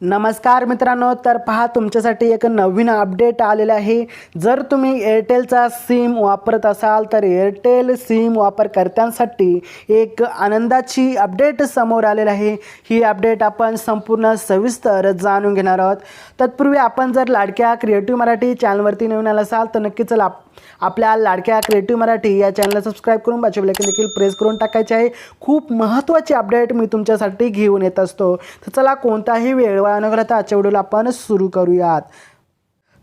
नमस्कार मित्रांनो, तर पहा तुमच्यासाठी एक नवीन अपडेट आलेला आहे। जर तुम्ही एअरटेलचा सिम वापरत असाल तर एअरटेल सिम वापरकर्त्यांसाठी एक आनंदाची अपडेट समोर आलेली आहे। ही अपडेट आपण संपूर्ण सविस्तर जाणून घेणार आहोत। तत्पूर्वी आपण जर लाडक्या क्रिएटिव्ह मराठी चॅनलवरती नवीन आला असाल तर नक्कीच आपल्या लाडक्या क्रिएटिव्ह मराठी या चॅनलला सबस्क्राइब करून बाजूला बेल आयकॉन देखील प्रेस करून टाकायचे आहे। खूप महत्त्वाची अपडेट मी तुमच्यासाठी घेऊन येत असतो। तर चला कोणताही वेळ वाया न घालवता आजच्या व्हिडिओला आपण सुरू करूयात।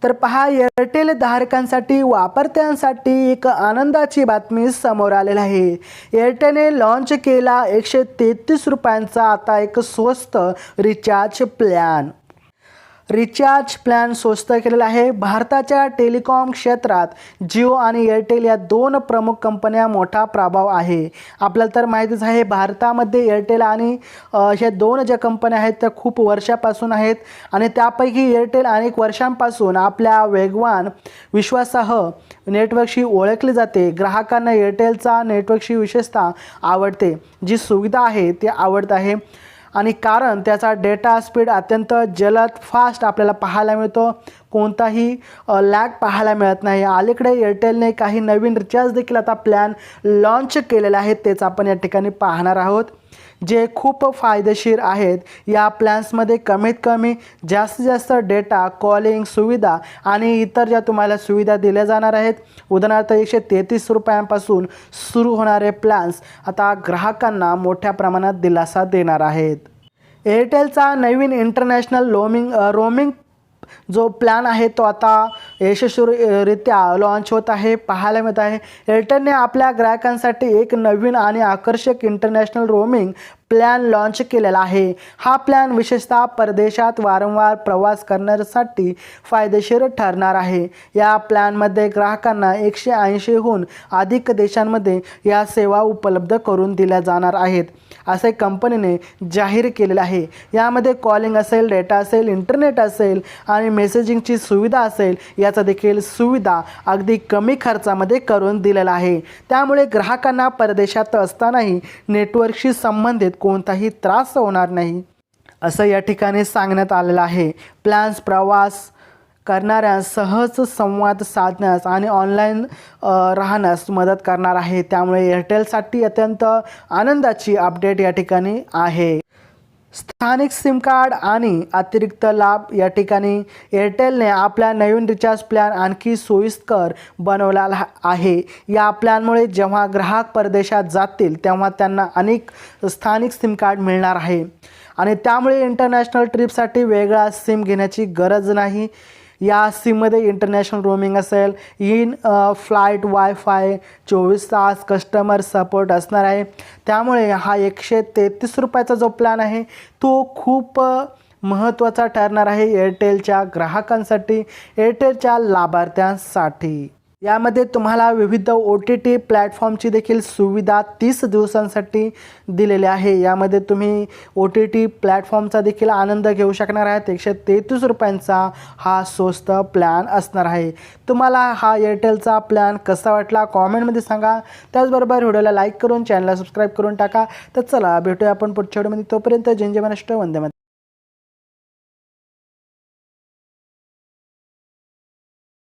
तर पहा, एअरटेल धारकांसाठी वापरकर्त्यांसाठी एक आनंदाची बातमी समोर आलेली आहे। एअरटेलने लॉन्च केला 133 रुपयांचा आता एक स्वस्त रिचार्ज प्लॅन। रिचार्ज प्लॅन स्वस्त केलेला आहे। भारताच्या टेलिकॉम क्षेत्रात जिओ आणि एअरटेल या दोन प्रमुख कंपन्या मोठा प्रभाव आहे। आपल्याला तर माहितीच आहे, भारतामध्ये एअरटेल आणि ह्या दोन ज्या कंपन्या आहेत त्या खूप वर्षापासून आहेत आणि त्यापैकी एअरटेल अनेक वर्षांपासून आपल्या वेगवान विश्वासासह नेटवर्कशी ओळखले जाते। ग्राहकांना एअरटेलचा नेटवर्कशी विशेषतः आवडते, जी सुविधा आहे ती आवडत आहे आणि कारण त्याचा डेटा स्पीड अत्यंत जलद फास्ट आपल्याला पाहायला मिळतो। कोणताही लॅग पाहायला मिळत नाही। अलीकडे एअरटेलने काही नवीन रिचार्ज देखील आता प्लॅन लॉन्च केलेले आहेत, तेच आपण या ठिकाणी पाहणार आहोत, जे खूप फायदेशीर आहेत। या प्लॅन्समध्ये कमीत कमी जास्तीत जास्त डेटा, कॉलिंग सुविधा आणि इतर ज्या तुम्हाला सुविधा दिल्या जाणार आहेत। उदाहरणार्थ 133 रुपयांपासून सुरू होणारे प्लॅन्स आता ग्राहकांना मोठ्या प्रमाणात दिलासा देणार आहेत। एअरटेलचा नवीन इंटरनॅशनल रोमिंग जो प्लॅन आहे तो आता यशस्वीरित्या लॉन्च होत आहे, पाहायला मिळत आहे। एअरटेलने आपल्या ग्राहकांसाठी एक नवीन आणि आकर्षक इंटरनॅशनल रोमिंग प्लॅन लॉन्च केलेला आहे। हा प्लॅन विशेषतः परदेशात वारंवार प्रवास करण्यासाठी फायदेशीर ठरणार आहे। या प्लॅनमध्ये ग्राहकांना 180हून अधिक देशांमध्ये या सेवा उपलब्ध करून दिल्या जाणार आहेत, असे कंपनीने जाहीर केलेले आहे। यामध्ये कॉलिंग असेल, डेटा असेल, इंटरनेट असेल आणि मेसेजिंगची सुविधा असेल, याचा देखील सुविधा अगदी कमी खर्चामध्ये करून दिलेला आहे। त्यामुळे ग्राहकांना परदेशात असतानाही नेटवर्कशी संबंधित कोणताही त्रास होणार नाही, असं या ठिकाणी सांगण्यात आलेलं आहे। प्लॅन्स प्रवास करणाऱ्यांस सहज संवाद साधण्यास आणि ऑनलाईन राहण्यास मदत करणार आहे। त्यामुळे एअरटेलसाठी अत्यंत आनंदाची अपडेट या ठिकाणी आहे। स्थानिक सिम कार्ड आणि अतिरिक्त लाभ या ठिकाणी एअरटेलने आपल्या नवीन रिचार्ज प्लॅन आणखी सोयीस्कर बनवला आहे। या प्लॅनमुळे जेव्हा ग्राहक परदेशात जातील तेव्हा त्यांना अनेक स्थानिक सिम कार्ड मिळणार आहे आणि त्यामुळे इंटरनॅशनल ट्रिपसाठी वेगळा सिम घेण्याची गरज नाही। या सिममध्ये इंटरनॅशनल रोमिंग असेल, इन फ्लाईट वायफाय, 24 तास कस्टमर सपोर्ट असणार आहे। त्यामुळे हा 133 रुपयाचा जो प्लॅन आहे तो खूप महत्त्वाचा ठरणार आहे एअरटेलच्या ग्राहकांसाठी, एअरटेलच्या लाभार्थ्यांसाठी। यामध्ये तुम्हाला विविध OTT प्लॅटफॉर्मची देखील सुविधा 30 दिवसांसाठी दिलेली आहे। यामध्ये तुम्ही OTT प्लॅटफॉर्मचा देखील आनंद घेऊ शकणार आहात। 133 रुपयांचा हा स्वस्त प्लॅन असणार आहे। तुम्हाला हा एअरटेलचा प्लॅन कसा वाटला कॉमेंटमध्ये सांगा। त्याचबरोबर व्हिडिओला लाईक करून चॅनलला सबस्क्राईब करून टाका। तर चला भेटूया आपण पुढच्या व्हिडिओमध्ये, तोपर्यंत जय जय महाराष्ट्र, वंदे मातरम।